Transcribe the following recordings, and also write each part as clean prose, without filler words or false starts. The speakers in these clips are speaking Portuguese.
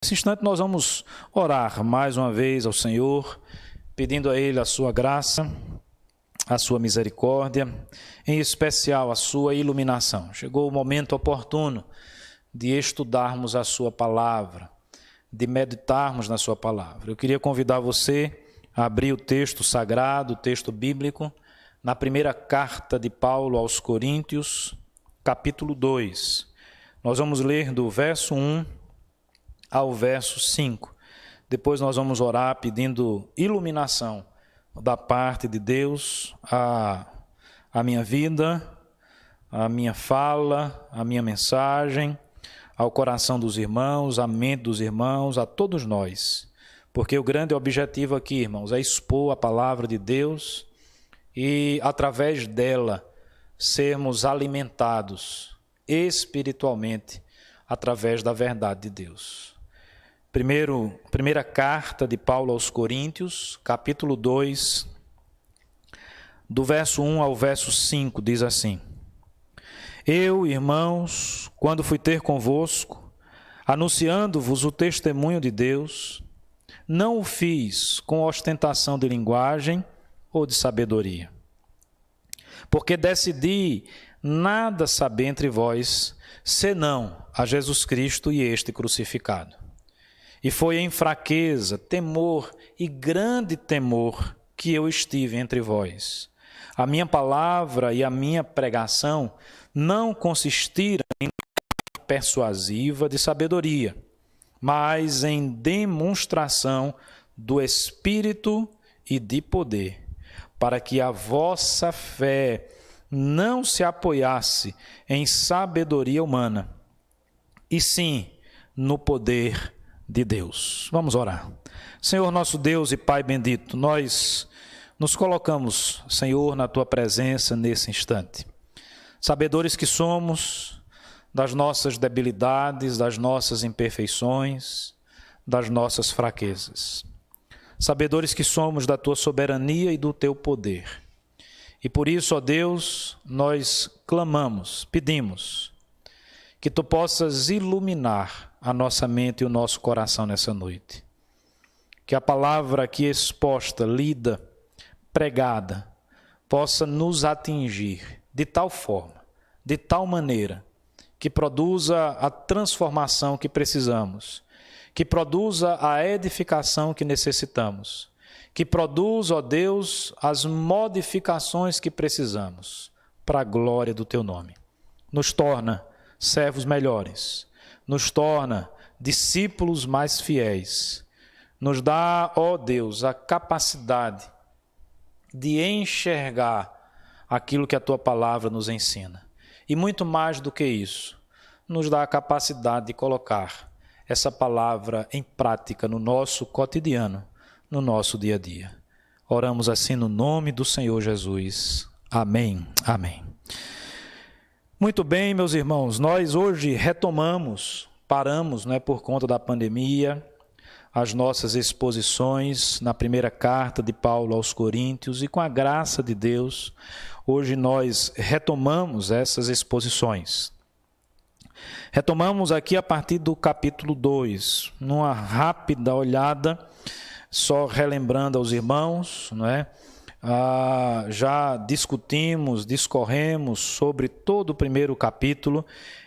Nesse instante nós vamos orar mais uma vez ao Senhor, pedindo a Ele a sua graça, a sua misericórdia, em especial a sua iluminação. Chegou o momento oportuno de estudarmos a sua palavra, de meditarmos na sua palavra. Eu queria convidar você a abrir o texto sagrado, o texto bíblico, na primeira carta de Paulo aos Coríntios, capítulo 2. Nós vamos ler do verso 1 ao verso 5. Depois nós vamos orar pedindo iluminação da parte de Deus a minha vida, a minha fala, a minha mensagem, ao coração dos irmãos, à mente dos irmãos, a todos nós. Porque o grande objetivo aqui, irmãos, é expor a palavra de Deus e, através dela, sermos alimentados espiritualmente através da verdade de Deus. Primeira carta de Paulo aos Coríntios, capítulo 2, do verso 1 ao verso 5, diz assim: Eu, irmãos, quando fui ter convosco, anunciando-vos o testemunho de Deus, não o fiz com ostentação de linguagem ou de sabedoria, porque decidi nada saber entre vós, senão a Jesus Cristo e este crucificado. E foi em fraqueza, temor e grande temor que eu estive entre vós. A minha palavra e a minha pregação não consistiram em persuasiva de sabedoria, mas em demonstração do Espírito e de poder, para que a vossa fé não se apoiasse em sabedoria humana, e sim no poder de Deus. Vamos orar. Senhor nosso Deus e Pai bendito, nós nos colocamos, Senhor, na Tua presença nesse instante. Sabedores que somos das nossas debilidades, das nossas imperfeições, das nossas fraquezas. Sabedores que somos da Tua soberania e do Teu poder. E por isso, ó Deus, nós clamamos, pedimos que Tu possas iluminar a nossa mente e o nosso coração nessa noite. Que a palavra aqui exposta, lida, pregada, possa nos atingir de tal forma, de tal maneira, que produza a transformação que precisamos, que produza a edificação que necessitamos, que produza, ó Deus, as modificações que precisamos, para a glória do Teu nome. Nos torna servos melhores, nos torna discípulos mais fiéis, nos dá, ó Deus, a capacidade de enxergar aquilo que a Tua palavra nos ensina. E muito mais do que isso, nos dá a capacidade de colocar essa palavra em prática no nosso cotidiano, no nosso dia a dia. Oramos assim no nome do Senhor Jesus. Amém. Amém. Muito bem, meus irmãos, nós hoje paramos, por conta da pandemia, as nossas exposições na primeira carta de Paulo aos Coríntios, e com a graça de Deus, hoje nós retomamos essas exposições. Retomamos aqui a partir do capítulo 2, numa rápida olhada, só relembrando aos irmãos, já discorremos sobre todo o primeiro capítulo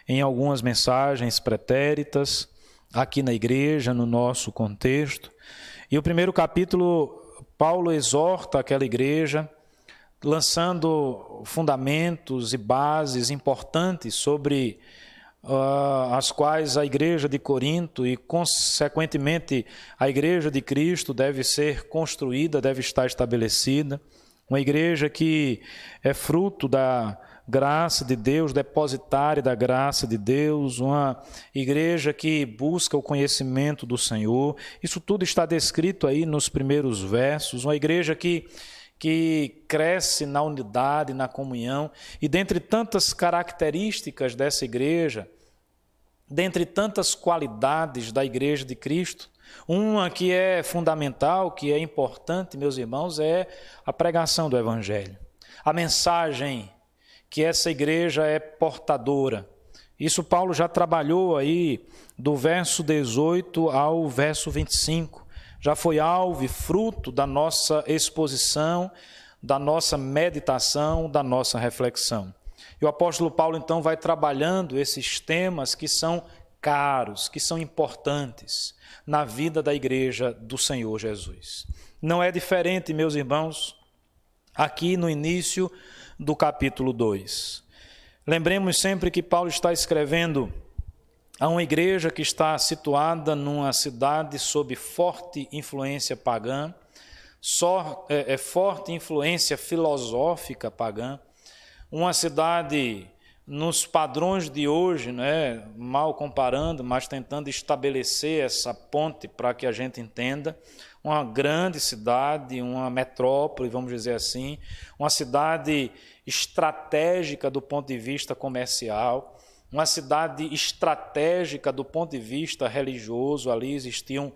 em algumas mensagens pretéritas aqui na igreja, no nosso contexto. E o primeiro capítulo, Paulo exorta aquela igreja, lançando fundamentos e bases importantes sobre as quais a igreja de Corinto e, consequentemente, a igreja de Cristo deve ser construída, deve estar estabelecida. Uma igreja que é fruto da graça de Deus, depositária da graça de Deus, uma igreja que busca o conhecimento do Senhor. Isso tudo está descrito aí nos primeiros versos. Uma igreja que cresce na unidade, na comunhão. E dentre tantas características dessa igreja, dentre tantas qualidades da igreja de Cristo, uma que é fundamental, que é importante, meus irmãos, é a pregação do Evangelho. A mensagem que essa igreja é portadora Isso Paulo já trabalhou aí do verso 18 ao verso 25. Já foi alvo e fruto da nossa exposição, da nossa meditação, da nossa reflexão. E o apóstolo Paulo, então, vai trabalhando esses temas que são caros, que são importantes na vida da igreja do Senhor Jesus. Não é diferente, meus irmãos, aqui no início do capítulo 2. Lembremos sempre que Paulo está escrevendo a uma igreja que está situada numa cidade sob forte influência pagã, forte influência filosófica pagã, uma cidade nos padrões de hoje, né, mal comparando, mas tentando estabelecer essa ponte para que a gente entenda, uma grande cidade, uma metrópole, vamos dizer assim, uma cidade estratégica do ponto de vista comercial, uma cidade estratégica do ponto de vista religioso. Ali existiam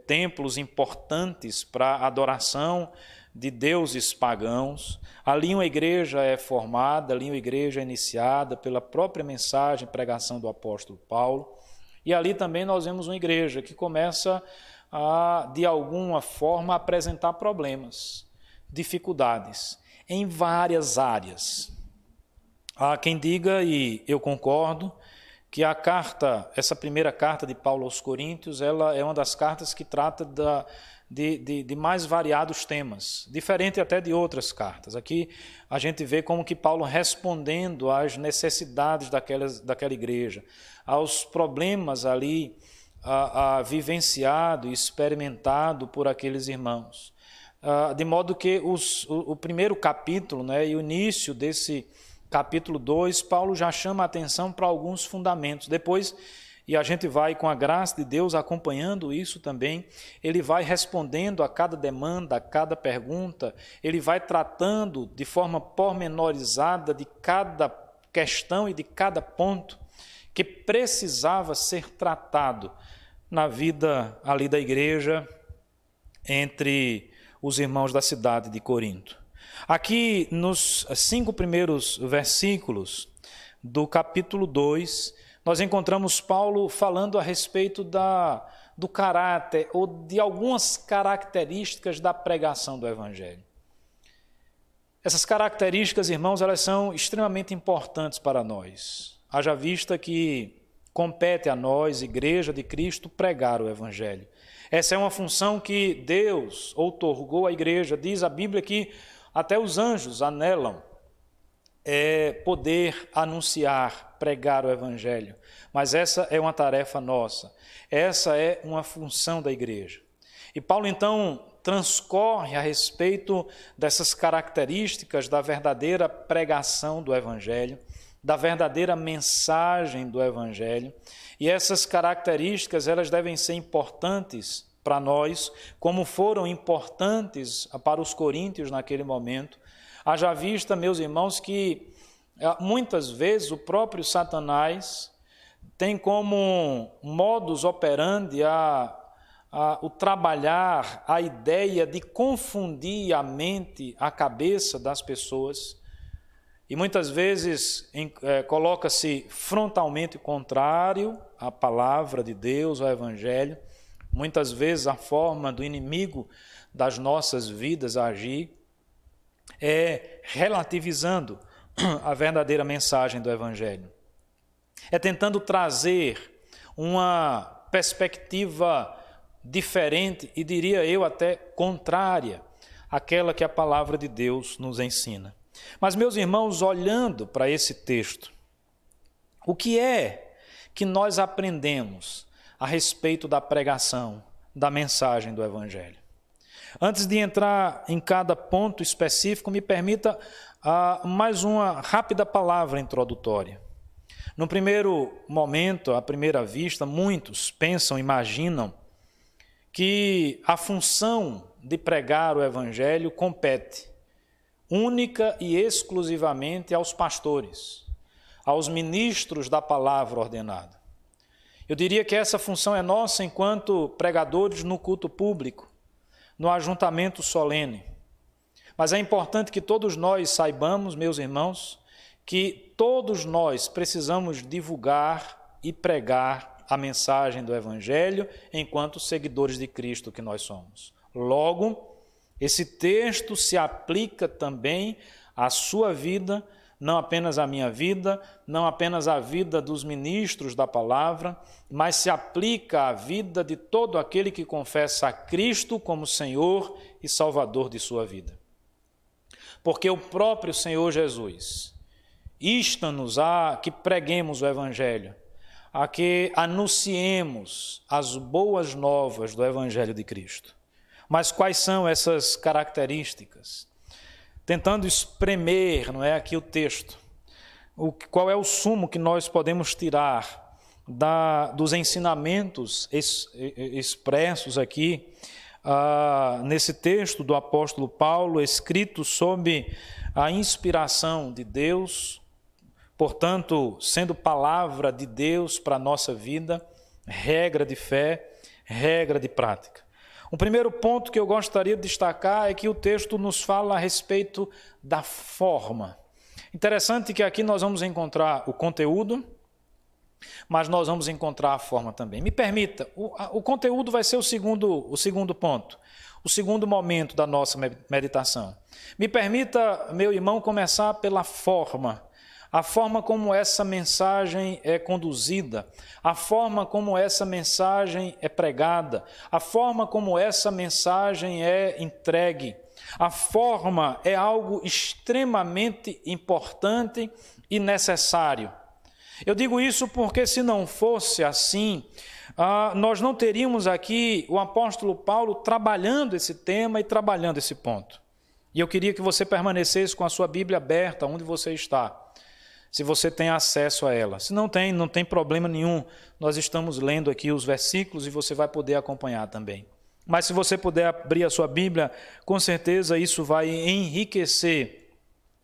templos importantes para a adoração de deuses pagãos. Ali uma igreja é formada, ali uma igreja é iniciada pela própria mensagem, pregação do apóstolo Paulo. E ali também nós vemos uma igreja que começa a, de alguma forma, apresentar problemas, dificuldades, em várias áreas. Há quem diga, e eu concordo, que essa primeira carta de Paulo aos Coríntios, ela é uma das cartas que trata de mais variados temas, diferente até de outras cartas. Aqui a gente vê como que Paulo respondendo às necessidades daquela igreja, aos problemas ali vivenciado e experimentado por aqueles irmãos. De modo que o primeiro capítulo, né, e o início desse capítulo 2, Paulo já chama a atenção para alguns fundamentos. Depois, e a gente vai, com a graça de Deus, acompanhando isso também, ele vai respondendo a cada demanda, a cada pergunta, ele vai tratando de forma pormenorizada de cada questão e de cada ponto que precisava ser tratado na vida ali da igreja entre os irmãos da cidade de Corinto. Aqui, nos 5 primeiros versículos do capítulo 2, nós encontramos Paulo falando a respeito do caráter ou de algumas características da pregação do Evangelho. Essas características, irmãos, elas são extremamente importantes para nós. Haja vista que compete a nós, Igreja de Cristo, pregar o Evangelho. Essa é uma função que Deus outorgou à igreja. Diz a Bíblia que até os anjos anelam poder anunciar, pregar o Evangelho. Mas essa é uma tarefa nossa. Essa é uma função da igreja. E Paulo, então, transcorre a respeito dessas características da verdadeira pregação do Evangelho, da verdadeira mensagem do Evangelho. E essas características, elas devem ser importantes para nós, como foram importantes para os coríntios naquele momento. Haja vista, meus irmãos, que muitas vezes o próprio Satanás tem como modus operandi o trabalhar a ideia de confundir a mente, a cabeça das pessoas, e muitas vezes coloca-se frontalmente contrário à palavra de Deus, ao Evangelho. Muitas vezes a forma do inimigo das nossas vidas agir é relativizando a verdadeira mensagem do Evangelho. É tentando trazer uma perspectiva diferente e, diria eu, até contrária àquela que a palavra de Deus nos ensina. Mas, meus irmãos, olhando para esse texto, o que é que nós aprendemos a respeito da pregação, da mensagem do Evangelho? Antes de entrar em cada ponto específico, me permita mais uma rápida palavra introdutória. No primeiro momento, à primeira vista, muitos pensam, imaginam, que a função de pregar o Evangelho compete única e exclusivamente aos pastores, aos ministros da palavra ordenada. Eu diria que essa função é nossa enquanto pregadores no culto público, no ajuntamento solene. Mas é importante que todos nós saibamos, meus irmãos, que todos nós precisamos divulgar e pregar a mensagem do Evangelho enquanto seguidores de Cristo que nós somos. Logo, esse texto se aplica também à sua vida, não apenas à minha vida, não apenas à vida dos ministros da palavra, mas se aplica à vida de todo aquele que confessa a Cristo como Senhor e Salvador de sua vida. Porque o próprio Senhor Jesus insta-nos a que preguemos o Evangelho, a que anunciemos as boas novas do Evangelho de Cristo. Mas quais são essas características? Tentando espremer, não é, aqui o texto, qual é o sumo que nós podemos tirar dos ensinamentos expressos aqui nesse texto do apóstolo Paulo, escrito sob a inspiração de Deus, portanto, sendo palavra de Deus para a nossa vida, regra de fé, regra de prática. O primeiro ponto que eu gostaria de destacar é que o texto nos fala a respeito da forma. Interessante que aqui nós vamos encontrar o conteúdo, mas nós vamos encontrar a forma também. Me permita, o conteúdo vai ser o segundo ponto, o segundo momento da nossa meditação. Me permita, meu irmão, começar pela forma. A forma como essa mensagem é conduzida, a forma como essa mensagem é pregada, a forma como essa mensagem é entregue. A forma é algo extremamente importante e necessário. Eu digo isso porque, se não fosse assim, nós não teríamos aqui o apóstolo Paulo trabalhando esse tema e trabalhando esse ponto. E eu queria que você permanecesse com a sua Bíblia aberta onde você está, se você tem acesso a ela. Se não tem problema nenhum. Nós estamos lendo aqui os versículos e você vai poder acompanhar também. Mas se você puder abrir a sua Bíblia, com certeza isso vai enriquecer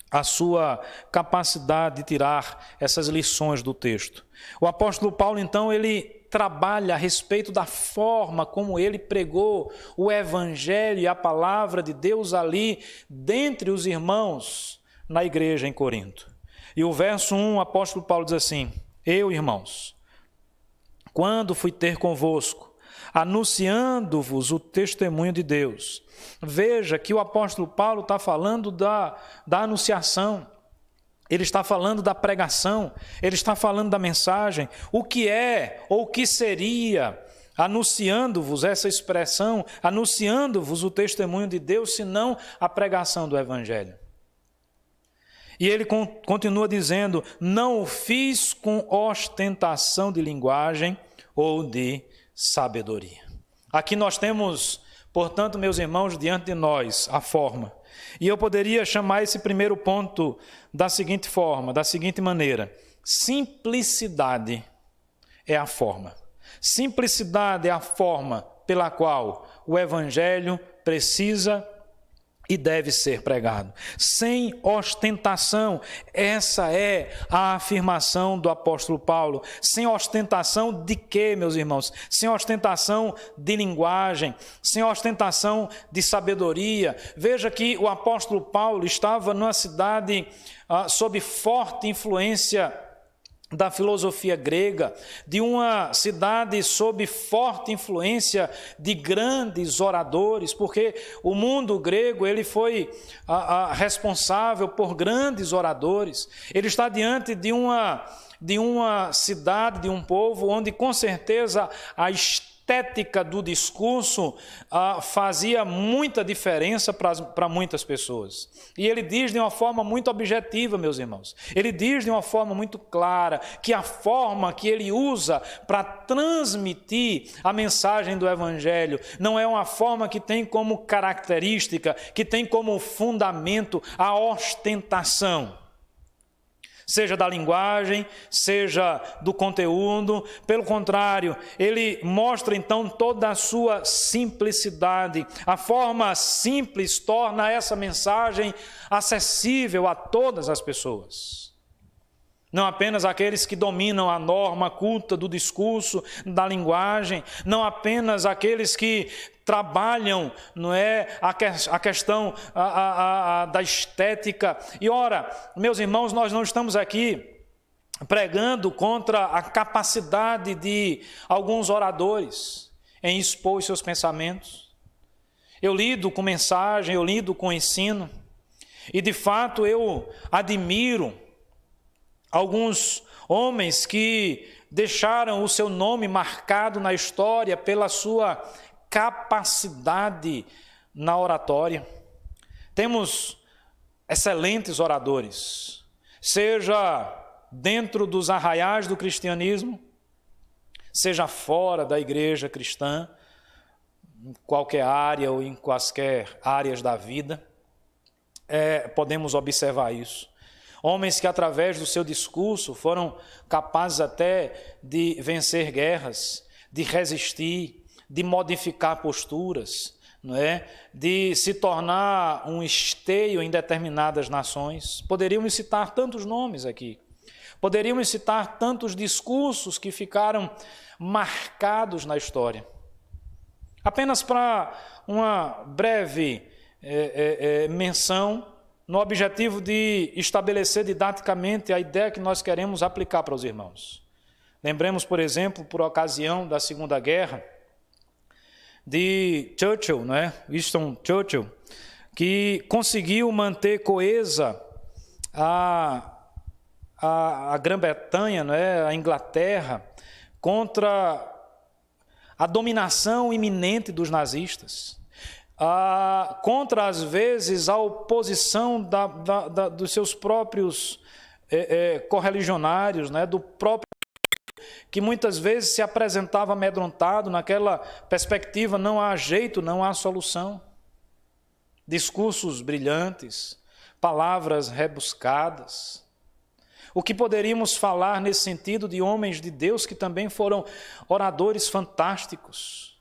a sua capacidade de tirar essas lições do texto. O apóstolo Paulo, então, ele trabalha a respeito da forma como ele pregou o Evangelho e a palavra de Deus ali, dentre os irmãos, na igreja em Corinto. E o verso 1, o apóstolo Paulo diz assim: eu, irmãos, quando fui ter convosco, anunciando-vos o testemunho de Deus. Veja que o apóstolo Paulo está falando da anunciação, ele está falando da pregação, ele está falando da mensagem. O que é ou o que seria, anunciando-vos, essa expressão, anunciando-vos o testemunho de Deus, senão a pregação do Evangelho? E ele continua dizendo: não o fiz com ostentação de linguagem ou de sabedoria. Aqui nós temos, portanto, meus irmãos, diante de nós a forma. E eu poderia chamar esse primeiro ponto da seguinte forma, da seguinte maneira: simplicidade é a forma. Simplicidade é a forma pela qual o Evangelho precisa e deve ser pregado. Sem ostentação, essa é a afirmação do apóstolo Paulo. Sem ostentação de quê, meus irmãos? Sem ostentação de linguagem, sem ostentação de sabedoria. Veja que o apóstolo Paulo estava numa cidade sob forte influência da filosofia grega, de uma cidade sob forte influência de grandes oradores, porque o mundo grego ele foi responsável por grandes oradores. Ele está diante de uma cidade, de um povo, onde com certeza a estética do discurso fazia muita diferença para muitas pessoas. E ele diz de uma forma muito objetiva, meus irmãos. Ele diz de uma forma muito clara que a forma que ele usa para transmitir a mensagem do Evangelho não é uma forma que tem como característica, que tem como fundamento a ostentação. Seja da linguagem, seja do conteúdo. Pelo contrário, ele mostra então toda a sua simplicidade. A forma simples torna essa mensagem acessível a todas as pessoas. Não apenas aqueles que dominam a norma culta do discurso, da linguagem, não apenas aqueles que trabalham, não é, a questão da estética. E ora, meus irmãos, nós não estamos aqui pregando contra a capacidade de alguns oradores em expor os seus pensamentos. Eu lido com mensagem, eu lido com ensino, e de fato eu admiro alguns homens que deixaram o seu nome marcado na história pela sua capacidade na oratória. Temos excelentes oradores, seja dentro dos arraiais do cristianismo, seja fora da igreja cristã, em qualquer área ou em quaisquer áreas da vida, podemos observar isso. Homens que através do seu discurso foram capazes até de vencer guerras, de resistir, de modificar posturas, não é? De se tornar um esteio em determinadas nações. Poderíamos citar tantos nomes aqui. Poderíamos citar tantos discursos que ficaram marcados na história. Apenas para uma breve menção, no objetivo de estabelecer didaticamente a ideia que nós queremos aplicar para os irmãos. Lembremos, por exemplo, por ocasião da Segunda Guerra, de Churchill, não é? Winston Churchill, que conseguiu manter coesa a Grã-Bretanha, não é? A Inglaterra, contra a dominação iminente dos nazistas. Contra, às vezes, a oposição dos seus próprios correligionários, né, do próprio que muitas vezes se apresentava amedrontado naquela perspectiva, não há jeito, não há solução. Discursos brilhantes, palavras rebuscadas. O que poderíamos falar nesse sentido de homens de Deus que também foram oradores fantásticos?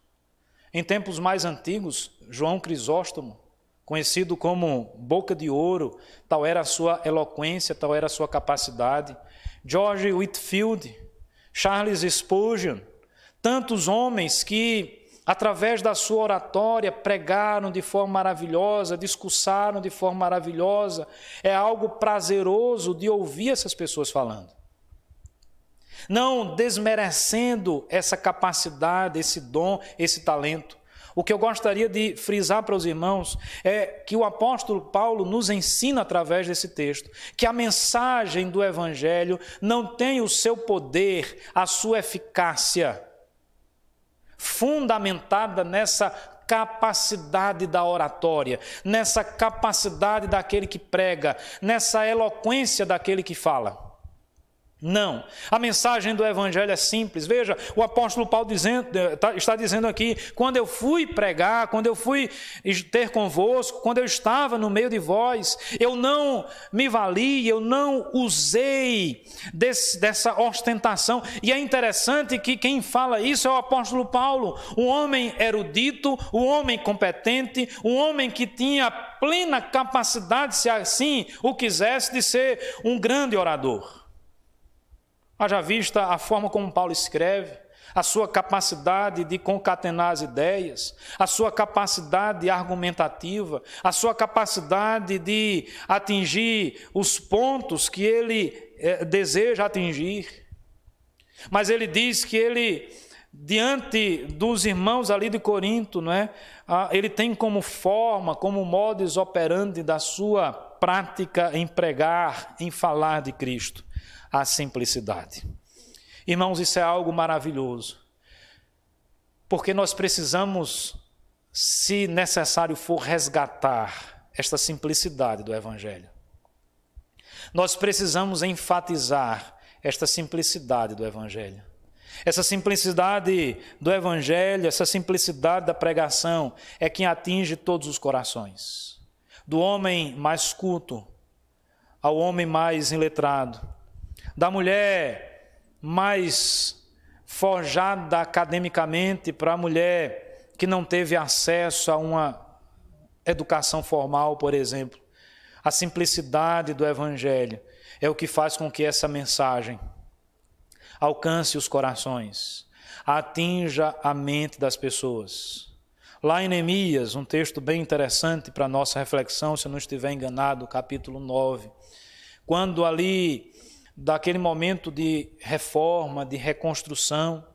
Em tempos mais antigos, João Crisóstomo, conhecido como Boca de Ouro, tal era a sua eloquência, tal era a sua capacidade. George Whitefield, Charles Spurgeon, tantos homens que, através da sua oratória, pregaram de forma maravilhosa, discursaram de forma maravilhosa. É algo prazeroso de ouvir essas pessoas falando. Não desmerecendo essa capacidade, esse dom, esse talento. O que eu gostaria de frisar para os irmãos é que o apóstolo Paulo nos ensina através desse texto que a mensagem do Evangelho não tem o seu poder, a sua eficácia fundamentada nessa capacidade da oratória, nessa capacidade daquele que prega, nessa eloquência daquele que fala. Não, a mensagem do Evangelho é simples. Veja, o apóstolo Paulo está dizendo aqui, quando eu fui pregar, quando eu fui ter convosco, quando eu estava no meio de vós, eu não me vali, eu não usei dessa ostentação. E é interessante que quem fala isso é o apóstolo Paulo, um homem erudito, um homem competente, um homem que tinha plena capacidade, se assim o quisesse, de ser um grande orador. Haja vista a forma como Paulo escreve, a sua capacidade de concatenar as ideias, a sua capacidade argumentativa, a sua capacidade de atingir os pontos que ele deseja atingir. Mas ele diz que ele, diante dos irmãos ali de Corinto, não é? Ele tem como forma, como modus operandi da sua prática em pregar, em falar de Cristo, a simplicidade. Irmãos, isso é algo maravilhoso, porque nós precisamos, se necessário for, resgatar esta simplicidade do Evangelho. Nós precisamos enfatizar esta simplicidade do Evangelho. Essa simplicidade do Evangelho, essa simplicidade da pregação é que atinge todos os corações, do homem mais culto ao homem mais iletrado, da mulher mais forjada academicamente para a mulher que não teve acesso a uma educação formal, por exemplo. A simplicidade do Evangelho é o que faz com que essa mensagem alcance os corações, atinja a mente das pessoas. Lá em Neemias, um texto bem interessante para a nossa reflexão, se eu não estiver enganado, capítulo 9, quando ali, daquele momento de reforma, de reconstrução,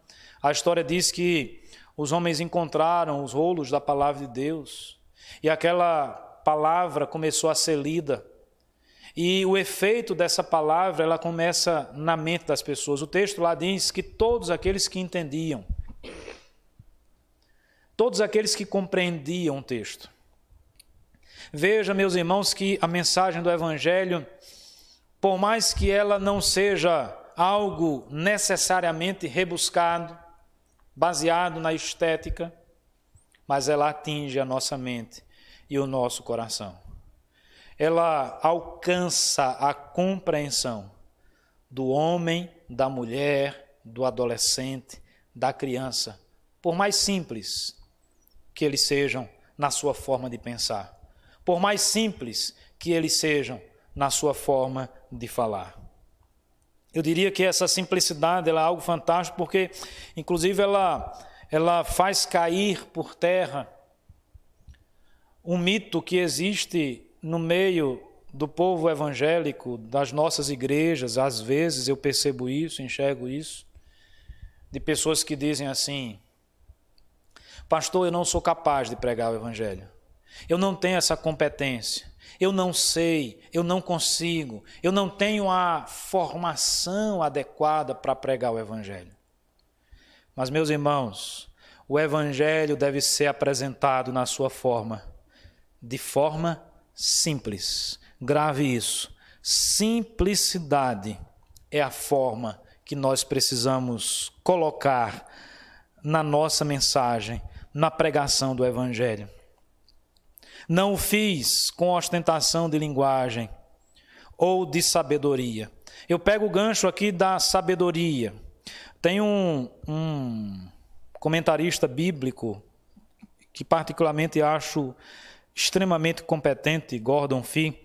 a história diz que os homens encontraram os rolos da palavra de Deus e aquela palavra começou a ser lida. E o efeito dessa palavra, ela começa na mente das pessoas. O texto lá diz que todos aqueles que entendiam, todos aqueles que compreendiam o texto. Veja, meus irmãos, que a mensagem do Evangelho, por mais que ela não seja algo necessariamente rebuscado, baseado na estética, mas ela atinge a nossa mente e o nosso coração. Ela alcança a compreensão do homem, da mulher, do adolescente, da criança, por mais simples que eles sejam na sua forma de pensar, por mais simples que eles sejam na sua forma de falar. Eu diria que essa simplicidade ela é algo fantástico porque, inclusive, ela faz cair por terra um mito que existe no meio do povo evangélico, das nossas igrejas. Às vezes eu percebo isso, enxergo isso, de pessoas que dizem assim: pastor, eu não sou capaz de pregar o evangelho, eu não tenho essa competência, eu não sei, eu não consigo, eu não tenho a formação adequada para pregar o evangelho. Mas, meus irmãos, o evangelho deve ser apresentado na sua forma, de forma simples. Grave isso. Simplicidade é a forma que nós precisamos colocar na nossa mensagem, na pregação do evangelho. Não o fiz com ostentação de linguagem ou de sabedoria. Eu pego o gancho aqui da sabedoria. Tem um comentarista bíblico que particularmente acho extremamente competente, Gordon Fee,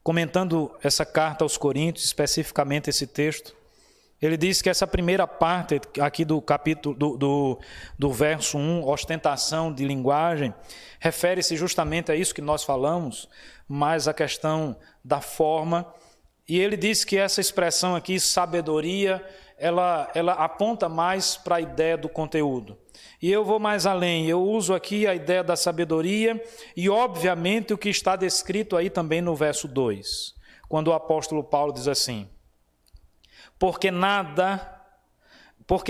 comentando essa carta aos Coríntios, especificamente esse texto. Ele diz que essa primeira parte aqui do capítulo do verso 1, ostentação de linguagem, refere-se justamente a isso que nós falamos, mas a questão da forma. E ele diz que essa expressão aqui, sabedoria, ela aponta mais para a ideia do conteúdo. E eu vou mais além, eu uso aqui a ideia da sabedoria e, obviamente, o que está descrito aí também no verso 2, quando o apóstolo Paulo diz assim: porque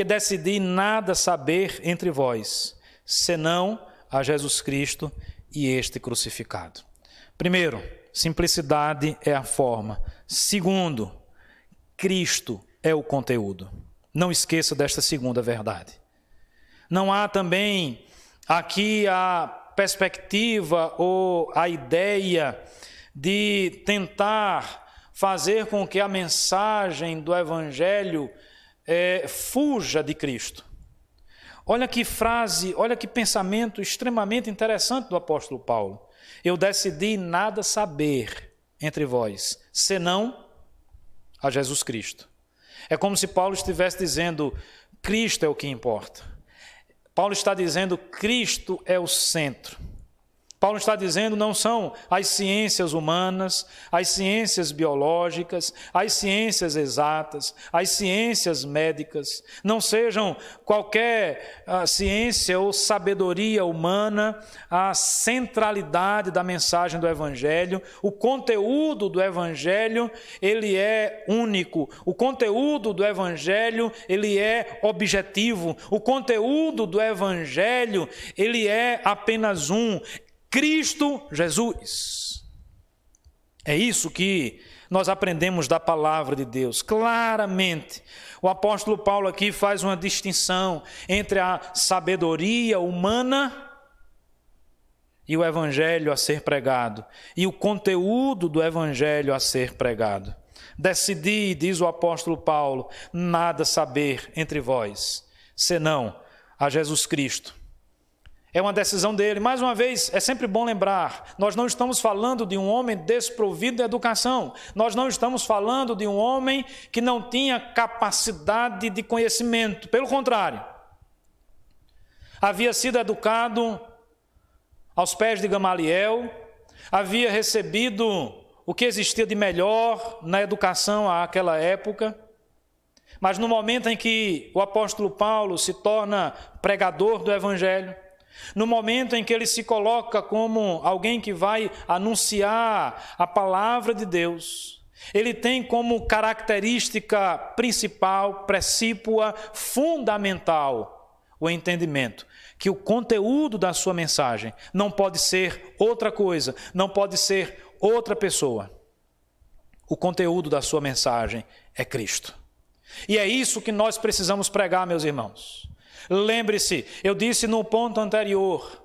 decidi nada saber entre vós, senão a Jesus Cristo e este crucificado. Primeiro, simplicidade é a forma. Segundo, Cristo é o conteúdo. Não esqueça desta segunda verdade. Não há também aqui a perspectiva ou a ideia de tentar fazer com que a mensagem do Evangelho fuja de Cristo. Olha que frase, olha que pensamento extremamente interessante do apóstolo Paulo. Eu decidi nada saber entre vós, senão a Jesus Cristo. É como se Paulo estivesse dizendo: Cristo é o que importa. Paulo está dizendo: Cristo é o centro. Paulo está dizendo: não são as ciências humanas, as ciências biológicas, as ciências exatas, as ciências médicas, não sejam qualquer ciência ou sabedoria humana a centralidade da mensagem do Evangelho. O conteúdo do Evangelho, ele é único. O conteúdo do Evangelho, ele é objetivo. O conteúdo do Evangelho, ele é apenas um: Cristo Jesus. É isso que nós aprendemos da palavra de Deus. Claramente, o apóstolo Paulo aqui faz uma distinção entre a sabedoria humana e o evangelho a ser pregado, e o conteúdo do evangelho a ser pregado. Decidi, diz o apóstolo Paulo, nada saber entre vós, senão a Jesus Cristo. É uma decisão dele. Mais uma vez, é sempre bom lembrar, nós não estamos falando de um homem desprovido de educação. Nós não estamos falando de um homem que não tinha capacidade de conhecimento. Pelo contrário, havia sido educado aos pés de Gamaliel, havia recebido o que existia de melhor na educação àquela época. Mas no momento em que o apóstolo Paulo se torna pregador do Evangelho, no momento em que ele se coloca como alguém que vai anunciar a palavra de Deus, ele tem como característica principal, precípua, fundamental, o entendimento que o conteúdo da sua mensagem não pode ser outra coisa, não pode ser outra pessoa. O conteúdo da sua mensagem é Cristo. E é isso que nós precisamos pregar, meus irmãos. Lembre-se, eu disse no ponto anterior,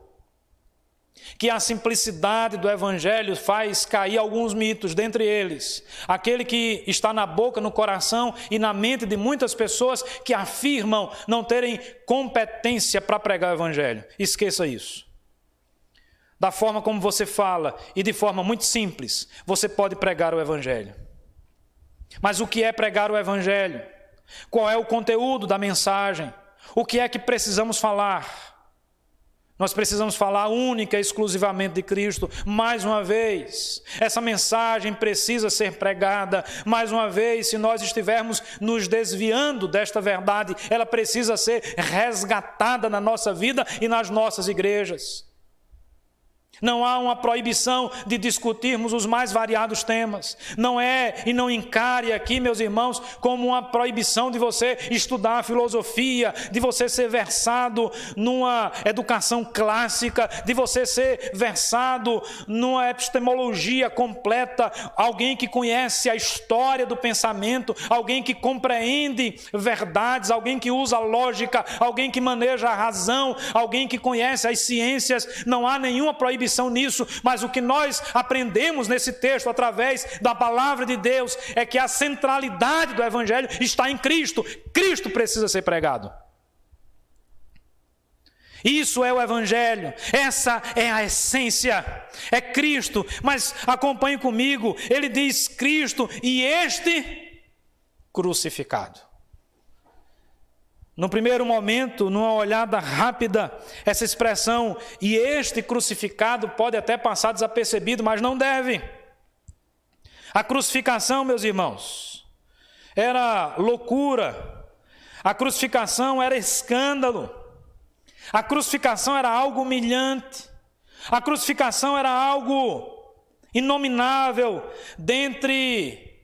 que a simplicidade do Evangelho faz cair alguns mitos, dentre eles, aquele que está na boca, no coração e na mente de muitas pessoas que afirmam não terem competência para pregar o Evangelho. Esqueça isso. Da forma como você fala e de forma muito simples, você pode pregar o Evangelho. Mas o que é pregar o Evangelho? Qual é o conteúdo da mensagem? O que é que precisamos falar? Nós precisamos falar única e exclusivamente de Cristo. Mais uma vez, essa mensagem precisa ser pregada. Mais uma vez, se nós estivermos nos desviando desta verdade, ela precisa ser resgatada na nossa vida e nas nossas igrejas. Não há uma proibição de discutirmos os mais variados temas. Não é, e não encare aqui, meus irmãos, como uma proibição de você estudar a filosofia, de você ser versado numa educação clássica, de você ser versado numa epistemologia completa, alguém que conhece a história do pensamento, alguém que compreende verdades, alguém que usa a lógica, alguém que maneja a razão, alguém que conhece as ciências. Não há nenhuma proibição nisso, mas o que nós aprendemos nesse texto através da palavra de Deus é que a centralidade do Evangelho está em Cristo. Cristo precisa ser pregado. Isso é o Evangelho, essa é a essência, é Cristo. Mas acompanhe comigo, ele diz Cristo e este crucificado. No primeiro momento, numa olhada rápida, essa expressão, e este crucificado, pode até passar desapercebido, mas não deve. A crucificação, meus irmãos, era loucura. A crucificação era escândalo. A crucificação era algo humilhante. A crucificação era algo inominável dentre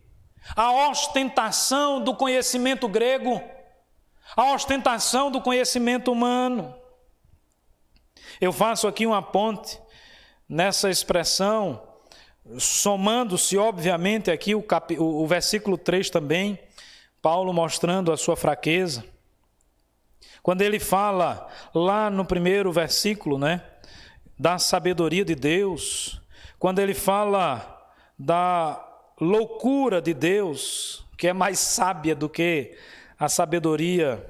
a ostentação do conhecimento grego, a ostentação do conhecimento humano. Eu faço aqui uma ponte nessa expressão, somando-se obviamente aqui o versículo 3 também, Paulo mostrando a sua fraqueza. Quando ele fala lá no primeiro versículo, da sabedoria de Deus, quando ele fala da loucura de Deus, que é mais sábia do que a sabedoria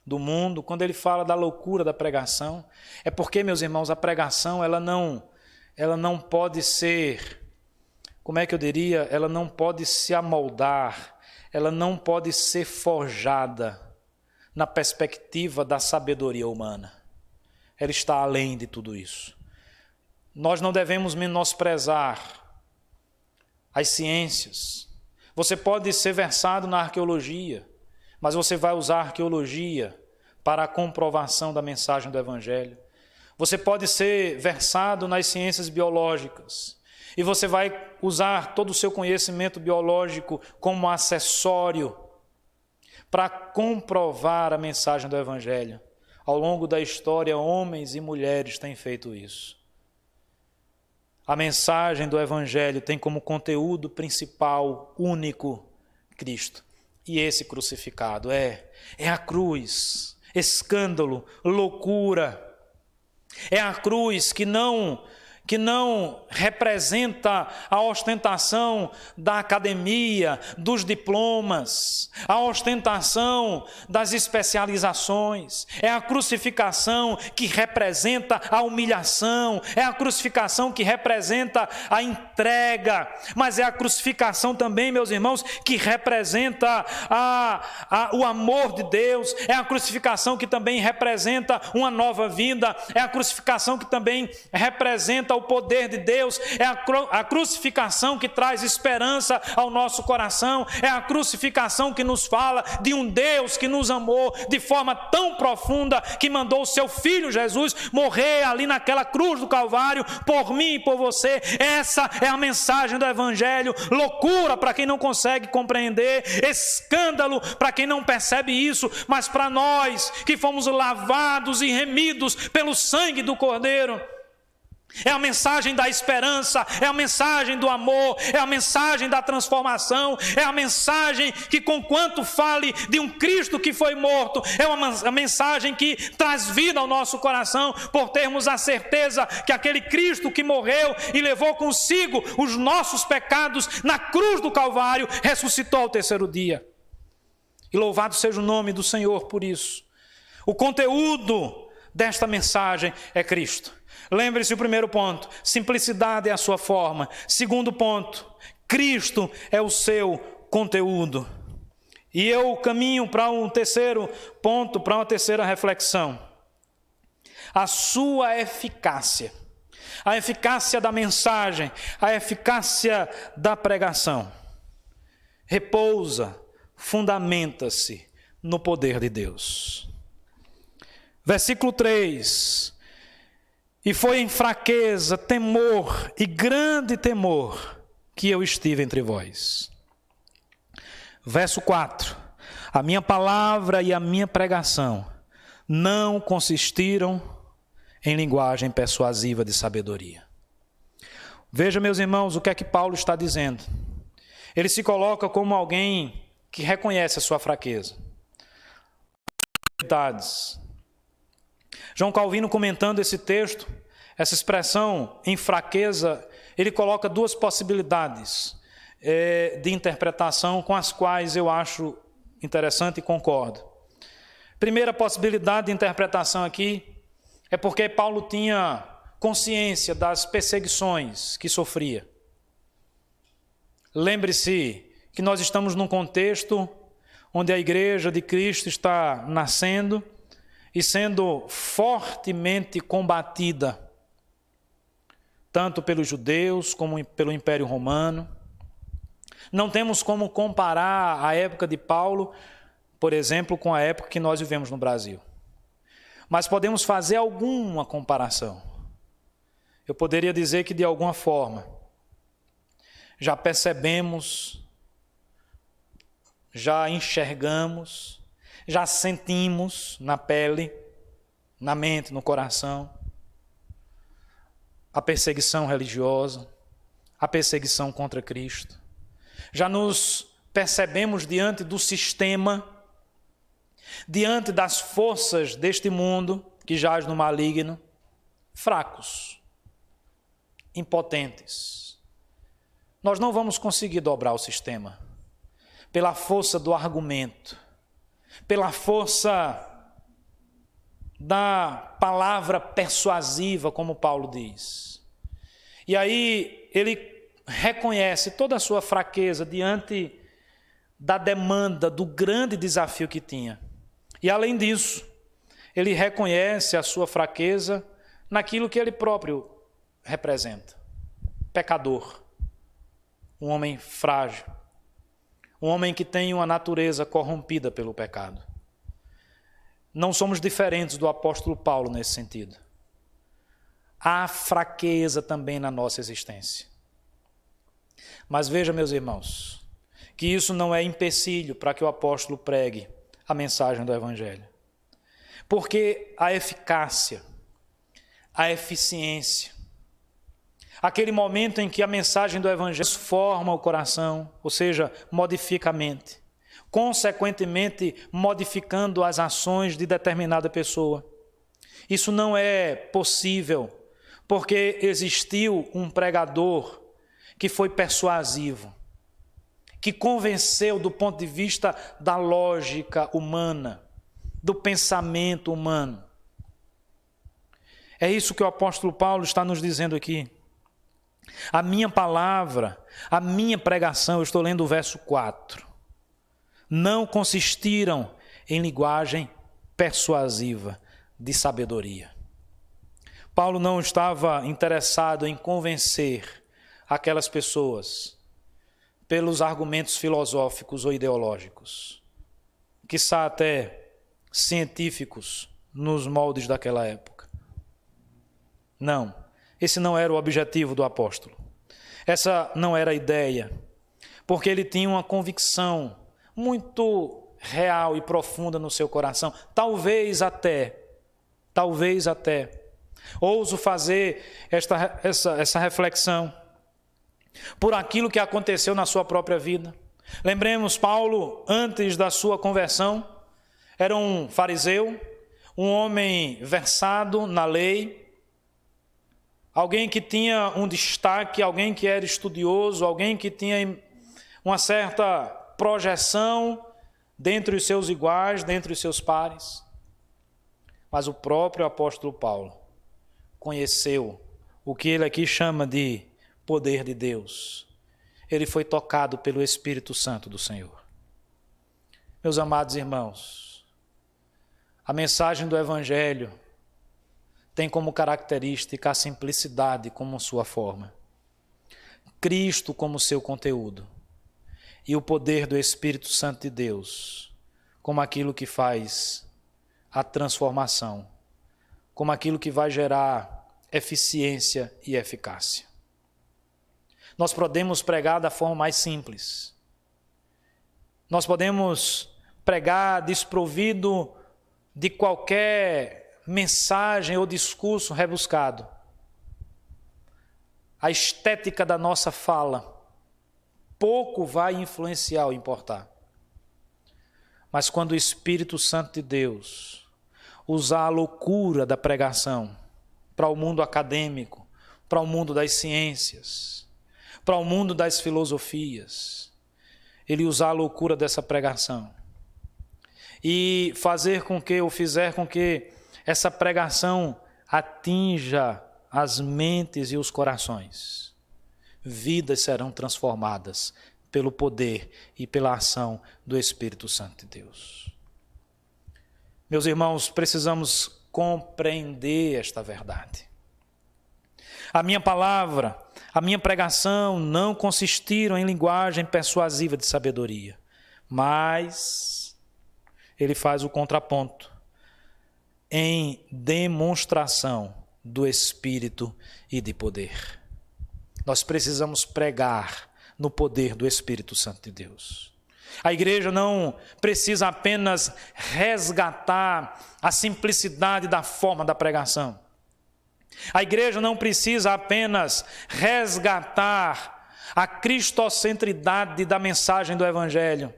do mundo, quando ele fala da loucura da pregação, é porque, meus irmãos, a pregação ela não pode ser, como é que eu diria, ela não pode se amoldar, ela não pode ser forjada na perspectiva da sabedoria humana. Ela está além de tudo isso. Nós não devemos menosprezar as ciências. Você pode ser versado na arqueologia, mas você vai usar a arqueologia para a comprovação da mensagem do Evangelho. Você pode ser versado nas ciências biológicas e você vai usar todo o seu conhecimento biológico como acessório para comprovar a mensagem do Evangelho. Ao longo da história, homens e mulheres têm feito isso. A mensagem do Evangelho tem como conteúdo principal, único, Cristo. E esse crucificado é a cruz, escândalo, loucura. É a cruz que não que não representa a ostentação da academia, dos diplomas, a ostentação das especializações. É a crucificação que representa a humilhação, é a crucificação que representa a entrega, mas é a crucificação também, meus irmãos, que representa o amor de Deus, é a crucificação que também representa uma nova vida, é a crucificação que também representa o poder de Deus, é a crucificação que traz esperança ao nosso coração, é a crucificação que nos fala de um Deus que nos amou de forma tão profunda que mandou o seu Filho Jesus morrer ali naquela cruz do Calvário por mim e por você. Essa é a mensagem do Evangelho. Loucura para quem não consegue compreender, escândalo para quem não percebe isso, mas para nós que fomos lavados e remidos pelo sangue do Cordeiro, é a mensagem da esperança, é a mensagem do amor, é a mensagem da transformação, é a mensagem que, conquanto fale de um Cristo que foi morto, é uma mensagem que traz vida ao nosso coração, por termos a certeza que aquele Cristo que morreu e levou consigo os nossos pecados na cruz do Calvário, ressuscitou ao terceiro dia. E louvado seja o nome do Senhor por isso. O conteúdo desta mensagem é Cristo. Lembre-se, o primeiro ponto, simplicidade é a sua forma. Segundo ponto, Cristo é o seu conteúdo. E eu caminho para um terceiro ponto, para uma terceira reflexão. A sua eficácia. A eficácia da mensagem, a eficácia da pregação. Repousa, fundamenta-se no poder de Deus. Versículo 3. E foi em fraqueza, temor e grande temor que eu estive entre vós. Verso 4. A minha palavra e a minha pregação não consistiram em linguagem persuasiva de sabedoria. Veja, meus irmãos, o que é que Paulo está dizendo. Ele se coloca como alguém que reconhece a sua fraqueza. João Calvino, comentando esse texto, essa expressão em fraqueza, ele coloca duas possibilidades de interpretação com as quais eu acho interessante e concordo. Primeira possibilidade de interpretação aqui é porque Paulo tinha consciência das perseguições que sofria. Lembre-se que nós estamos num contexto onde a igreja de Cristo está nascendo e sendo fortemente combatida, tanto pelos judeus como pelo Império Romano. Não temos como comparar a época de Paulo, por exemplo, com a época que nós vivemos no Brasil. Mas podemos fazer alguma comparação. Eu poderia dizer que, de alguma forma, já percebemos, já enxergamos, já sentimos na pele, na mente, no coração, a perseguição religiosa, a perseguição contra Cristo. Já nos percebemos diante do sistema, diante das forças deste mundo que jaz no maligno, fracos, impotentes. Nós não vamos conseguir dobrar o sistema pela força do argumento, pela força da palavra persuasiva, como Paulo diz. E aí ele reconhece toda a sua fraqueza diante da demanda, do grande desafio que tinha. E além disso, ele reconhece a sua fraqueza naquilo que ele próprio representa. Pecador, um homem frágil, um homem que tem uma natureza corrompida pelo pecado. Não somos diferentes do apóstolo Paulo nesse sentido. Há fraqueza também na nossa existência. Mas veja, meus irmãos, que isso não é empecilho para que o apóstolo pregue a mensagem do Evangelho. Porque a eficácia, a eficiência, aquele momento em que a mensagem do Evangelho transforma o coração, ou seja, modifica a mente, consequentemente modificando as ações de determinada pessoa. Isso não é possível porque existiu um pregador que foi persuasivo, que convenceu do ponto de vista da lógica humana, do pensamento humano. É isso que o apóstolo Paulo está nos dizendo aqui. A minha palavra, a minha pregação, eu estou lendo o verso 4, não consistiram em linguagem persuasiva de sabedoria. Paulo não estava interessado em convencer aquelas pessoas pelos argumentos filosóficos ou ideológicos, quiçá até científicos nos moldes daquela época. Não, esse não era o objetivo do apóstolo. Essa não era a ideia, porque ele tinha uma convicção muito real e profunda no seu coração. Talvez até, ouso fazer essa reflexão por aquilo que aconteceu na sua própria vida. Lembremos, Paulo, antes da sua conversão, era um fariseu, um homem versado na lei, alguém que tinha um destaque, alguém que era estudioso, alguém que tinha uma certa projeção dentre os seus iguais, dentre os seus pares. Mas o próprio apóstolo Paulo conheceu o que ele aqui chama de poder de Deus. Ele foi tocado pelo Espírito Santo do Senhor. Meus amados irmãos, a mensagem do Evangelho tem como característica a simplicidade como sua forma, Cristo como seu conteúdo e o poder do Espírito Santo de Deus como aquilo que faz a transformação, como aquilo que vai gerar eficiência e eficácia. Nós podemos pregar da forma mais simples. Nós podemos pregar desprovido de qualquer mensagem ou discurso rebuscado. A estética da nossa fala pouco vai influenciar ou importar. Mas quando o Espírito Santo de Deus usar a loucura da pregação para o mundo acadêmico, para o mundo das ciências, para o mundo das filosofias, ele usar a loucura dessa pregação e fizer com que essa pregação atinja as mentes e os corações, vidas serão transformadas pelo poder e pela ação do Espírito Santo de Deus. Meus irmãos, precisamos compreender esta verdade. A minha palavra, a minha pregação não consistiram em linguagem persuasiva de sabedoria, mas ele faz o contraponto em demonstração do Espírito e de poder. Nós precisamos pregar no poder do Espírito Santo de Deus. A igreja não precisa apenas resgatar a simplicidade da forma da pregação. A igreja não precisa apenas resgatar a cristocentridade da mensagem do Evangelho.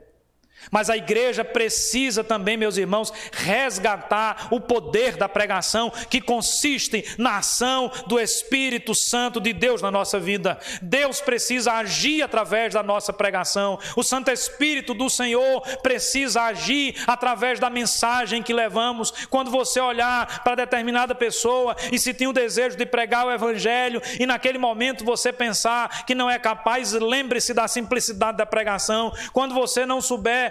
Mas a igreja precisa também, meus irmãos, resgatar o poder da pregação que consiste na ação do Espírito Santo de Deus na nossa vida. Deus precisa agir através da nossa pregação. O Santo Espírito do Senhor precisa agir através da mensagem que levamos. Quando você olhar para determinada pessoa e se tem o desejo de pregar o Evangelho e naquele momento você pensar que não é capaz, lembre-se da simplicidade da pregação. Quando você não souber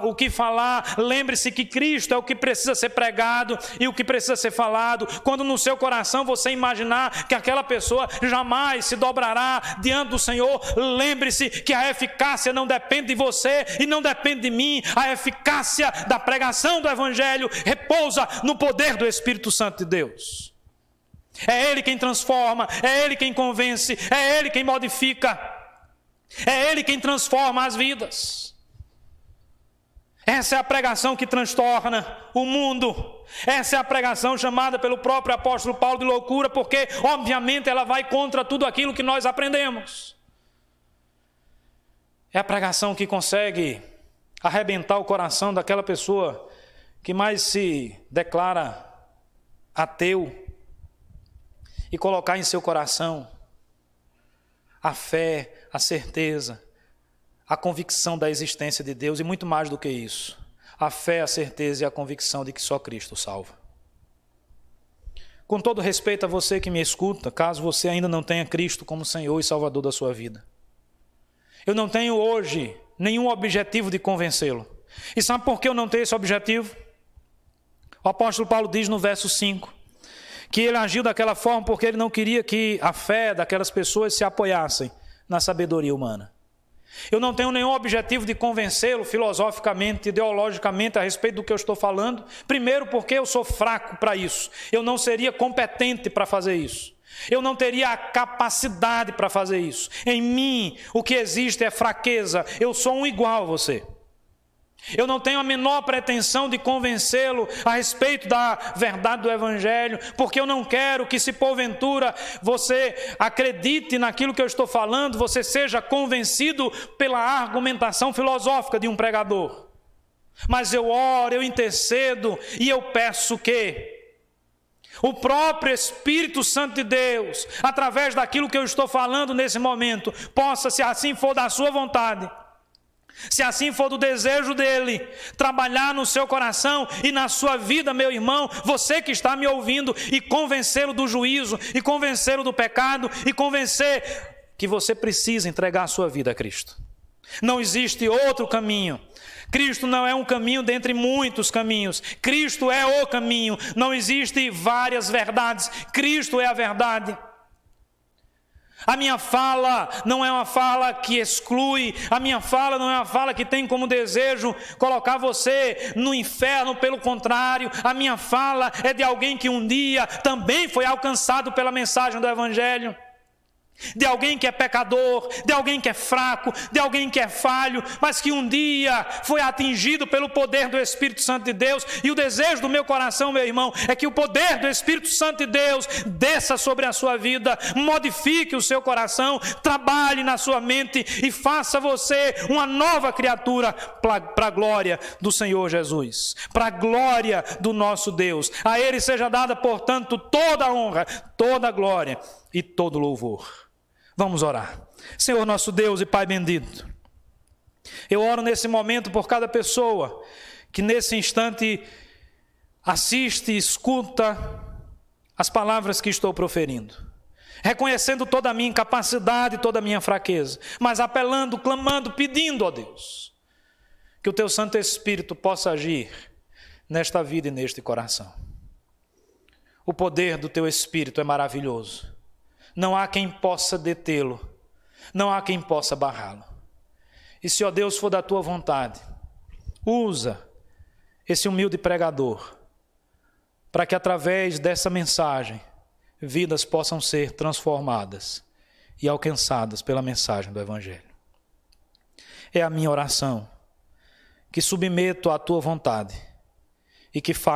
o que falar, lembre-se que Cristo é o que precisa ser pregado e o que precisa ser falado. Quando no seu coração você imaginar que aquela pessoa jamais se dobrará diante do Senhor, lembre-se que a eficácia não depende de você e não depende de mim. A eficácia da pregação do Evangelho repousa no poder do Espírito Santo de Deus. É Ele quem transforma, é Ele quem convence, é Ele quem modifica, é Ele quem transforma as vidas. Essa é a pregação que transtorna o mundo. Essa é a pregação chamada pelo próprio apóstolo Paulo de loucura, porque obviamente ela vai contra tudo aquilo que nós aprendemos. É a pregação que consegue arrebentar o coração daquela pessoa que mais se declara ateu e colocar em seu coração a fé, a certeza, a convicção da existência de Deus e muito mais do que isso, a fé, a certeza e a convicção de que só Cristo salva. Com todo respeito a você que me escuta, caso você ainda não tenha Cristo como Senhor e Salvador da sua vida, eu não tenho hoje nenhum objetivo de convencê-lo. E sabe por que eu não tenho esse objetivo? O apóstolo Paulo diz no verso 5, que ele agiu daquela forma porque ele não queria que a fé daquelas pessoas se apoiassem na sabedoria humana. Eu não tenho nenhum objetivo de convencê-lo filosoficamente, ideologicamente a respeito do que eu estou falando. Primeiro porque eu sou fraco para isso. Eu não seria competente para fazer isso. Eu não teria a capacidade para fazer isso. Em mim o que existe é fraqueza. Eu sou um igual a você. Eu não tenho a menor pretensão de convencê-lo a respeito da verdade do Evangelho, porque eu não quero que, se porventura você acredite naquilo que eu estou falando, você seja convencido pela argumentação filosófica de um pregador. Mas eu oro, eu intercedo e eu peço que o próprio Espírito Santo de Deus, através daquilo que eu estou falando nesse momento, possa, se assim for da sua vontade, se assim for do desejo dele, trabalhar no seu coração e na sua vida, meu irmão, você que está me ouvindo, e convencê-lo do juízo, e convencê-lo do pecado, e convencer que você precisa entregar a sua vida a Cristo. Não existe outro caminho. Cristo não é um caminho dentre muitos caminhos. Cristo é o caminho. Não existe várias verdades. Cristo é a verdade. A minha fala não é uma fala que exclui, a minha fala não é uma fala que tem como desejo colocar você no inferno, pelo contrário, a minha fala é de alguém que um dia também foi alcançado pela mensagem do Evangelho, de alguém que é pecador, de alguém que é fraco, de alguém que é falho, mas que um dia foi atingido pelo poder do Espírito Santo de Deus. E o desejo do meu coração, meu irmão, é que o poder do Espírito Santo de Deus desça sobre a sua vida, modifique o seu coração, trabalhe na sua mente e faça você uma nova criatura para a glória do Senhor Jesus, para a glória do nosso Deus. A Ele seja dada, portanto, toda a honra, toda a glória e todo louvor. Vamos orar. Senhor nosso Deus e Pai bendito, eu oro nesse momento por cada pessoa que nesse instante assiste e escuta as palavras que estou proferindo, reconhecendo toda a minha incapacidade, toda a minha fraqueza, mas apelando, clamando, pedindo, ó Deus, que o Teu Santo Espírito possa agir nesta vida e neste coração. O poder do Teu Espírito é maravilhoso. Não há quem possa detê-lo, não há quem possa barrá-lo. E se, ó Deus, for da Tua vontade, usa esse humilde pregador para que através dessa mensagem vidas possam ser transformadas e alcançadas pela mensagem do Evangelho. É a minha oração, que submeto à Tua vontade e que faço